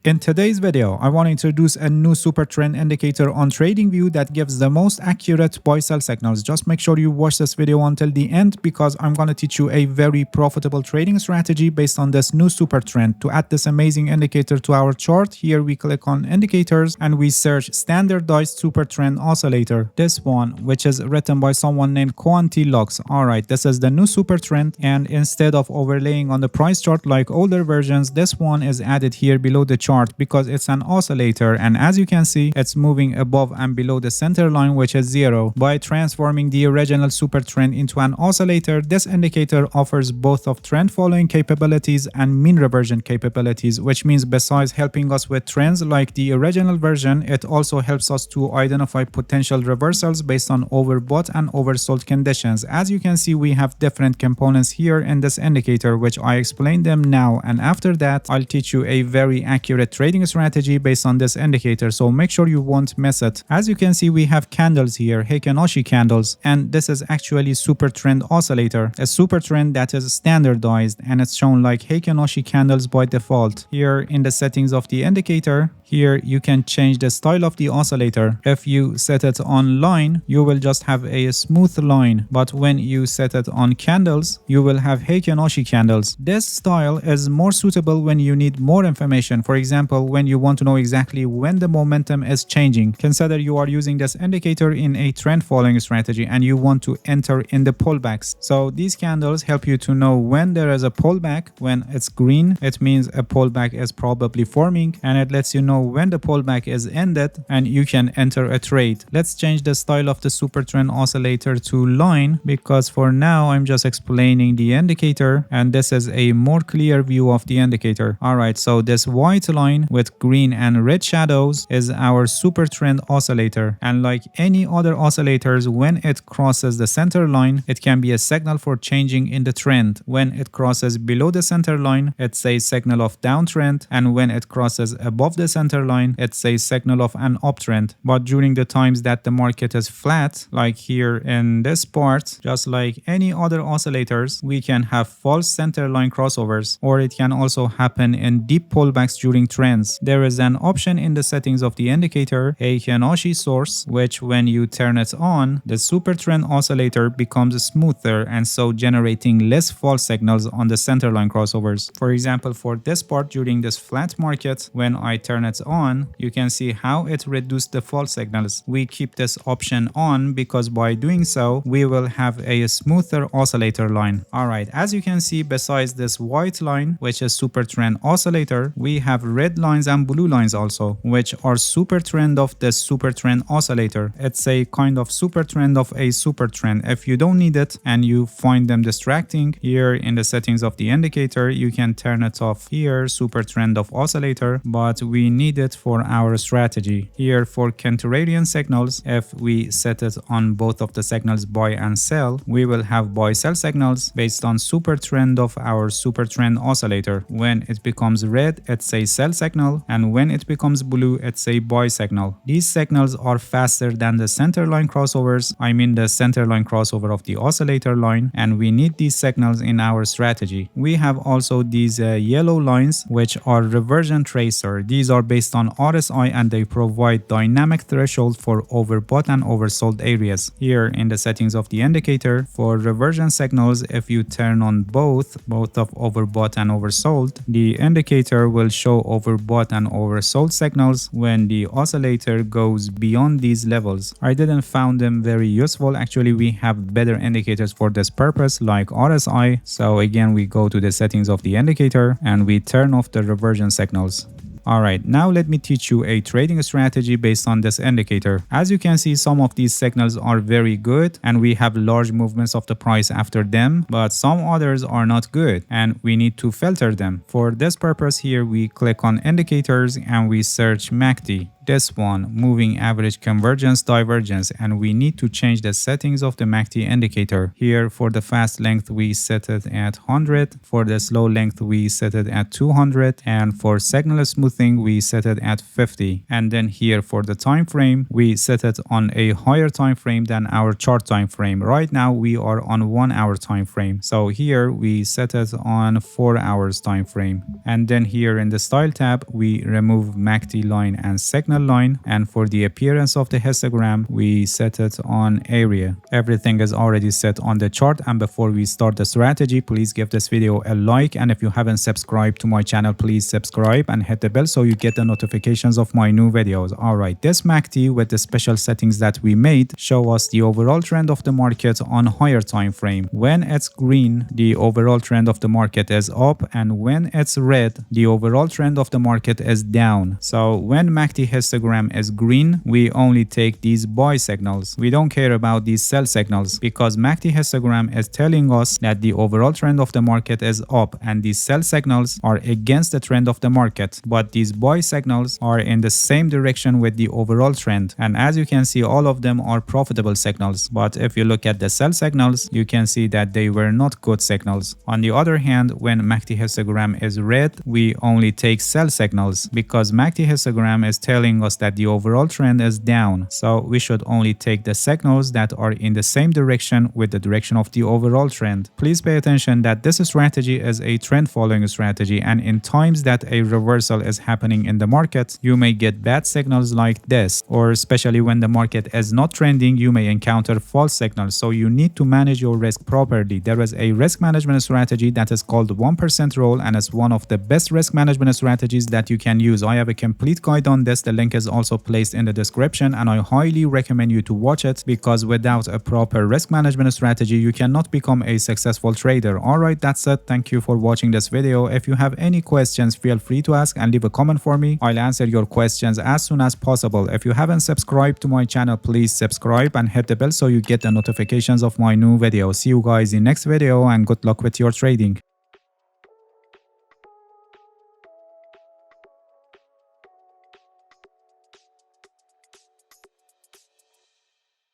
In today's video, I want to introduce a new SuperTrend indicator on TradingView that gives the most accurate buy-sell signals. Just make sure you watch this video until the end because I'm going to teach you a very profitable trading strategy based on this new SuperTrend. To add this amazing indicator to our chart, here we click on indicators and we search standardized SuperTrend oscillator. This one, which is written by someone named Quantilux. Alright, this is the new SuperTrend, and instead of overlaying on the price chart like older versions, this one is added here below the chart because it's an oscillator, and as you can see it's moving above and below the center line, which is 0. By transforming the original SuperTrend into an oscillator, this indicator offers both of trend following capabilities and mean reversion capabilities, which means besides helping us with trends like the original version, it also helps us to identify potential reversals based on overbought and oversold conditions. As you can see, we have different components here in this indicator, which I explain them now, and after that I'll teach you a very accurate trading strategy based on this indicator, so make sure you won't miss it. As you can see, we have candles here, Heikin-Ashi candles, and this is actually SuperTrend oscillator, a SuperTrend that is standardized, and it's shown like Heikin-Ashi candles by default. Here in the settings of the indicator, here you can change the style of the oscillator. If you set it on line, you will just have a smooth line, but when you set it on candles, you will have Heikin-Ashi candles. This style is more suitable when you need more information. For example, when you want to know exactly when the momentum is changing. Consider you are using this indicator in a trend following strategy and you want to enter in the pullbacks. So these candles help you to know when there is a pullback. When it's green, it means a pullback is probably forming, and it lets you know when the pullback is ended and you can enter a trade. Let's change the style of the SuperTrend oscillator to line because for now I'm just explaining the indicator and this is a more clear view of the indicator. Alright, so this white line with green and red shadows is our SuperTrend oscillator, and like any other oscillators, when it crosses the center line, it can be a signal for changing in the trend. When it crosses below the center line, it's a signal of downtrend, and when it crosses above the center line, it's a signal of an uptrend. But during the times that the market is flat, like here in this part, just like any other oscillators, we can have false center line crossovers, or it can also happen in deep pullbacks during trends. There is an option in the settings of the indicator, Heikin-Ashi source, which when you turn it on, the SuperTrend oscillator becomes smoother and so generating less false signals on the center line crossovers. For example, for this part during this flat market, when I turn it on, you can see how it reduced the false signals. We keep this option on because by doing so, we will have a smoother oscillator line. Alright, as you can see, besides this white line, which is SuperTrend oscillator, we have red lines and blue lines also, which are SuperTrend of the SuperTrend oscillator. It's a kind of SuperTrend of a SuperTrend. If you don't need it and you find them distracting, here in the settings of the indicator, you can turn it off here, SuperTrend of oscillator, but we need it for our strategy. Here for contrarian signals, if we set it on both of the signals buy and sell, we will have buy sell signals based on SuperTrend of our SuperTrend oscillator. When it becomes red, it's a sell signal, and when it becomes blue, it's a buy signal. These signals are faster than the center line crossovers, I mean the center line crossover of the oscillator line, and we need these signals in our strategy. We have also these yellow lines, which are reversion tracer. These are based on RSI and they provide dynamic threshold for overbought and oversold areas. Here in the settings of the indicator, for reversion signals, if you turn on both of overbought and oversold, the indicator will show overbought and oversold signals when the oscillator goes beyond these levels. I didn't found them very useful. Actually, we have better indicators for this purpose like RSI. So again, we go to the settings of the indicator and we turn off the reversion signals. Alright, now let me teach you a trading strategy based on this indicator. As you can see, some of these signals are very good and we have large movements of the price after them, but some others are not good and we need to filter them. For this purpose here, we click on indicators and we search MACD. this one, moving average convergence divergence, and we need to change the settings of the MACD indicator. Here for the fast length we set it at 100, for the slow length we set it at 200, and for signal smoothing we set it at 50. And then here for the time frame we set it on a higher time frame than our chart time frame. Right now we are on 1 hour time frame, so here we set it on 4 hours time frame. And then here in the style tab we remove MACD line and signal line, and for the appearance of the histogram we set it on area. Everything is already set on the chart, and before we start the strategy, please give this video a like, and if you haven't subscribed to my channel, please subscribe and hit the bell so you get the notifications of my new videos. Alright, this MACD with the special settings that we made show us the overall trend of the market on higher time frame. When it's green, the overall trend of the market is up, and when it's red, the overall trend of the market is down. So when MACD histogram is green, we only take these buy signals. We don't care about these sell signals because MACD histogram is telling us that the overall trend of the market is up, and these sell signals are against the trend of the market, but these buy signals are in the same direction with the overall trend. And as you can see, all of them are profitable signals, but if you look at the sell signals, you can see that they were not good signals. On the other hand, when MACD histogram is red, we only take sell signals because MACD histogram is telling us that the overall trend is down, so we should only take the signals that are in the same direction with the direction of the overall trend. Please pay attention that this strategy is a trend following strategy, and in times that a reversal is happening in the market, you may get bad signals like this, or especially when the market is not trending, you may encounter false signals. So you need to manage your risk properly. There is a risk management strategy that is called 1% rule, and it's one of the best risk management strategies that you can use. I have a complete guide on this. The link is also placed in the description, and I highly recommend you to watch it because without a proper risk management strategy, you cannot become a successful trader. Alright, that's it. Thank you for watching this video. If you have any questions, feel free to ask and leave a comment for me. I'll answer your questions as soon as possible. If you haven't subscribed to my channel, please subscribe and hit the bell so you get the notifications of my new videos. See you guys in next video, and good luck with your trading.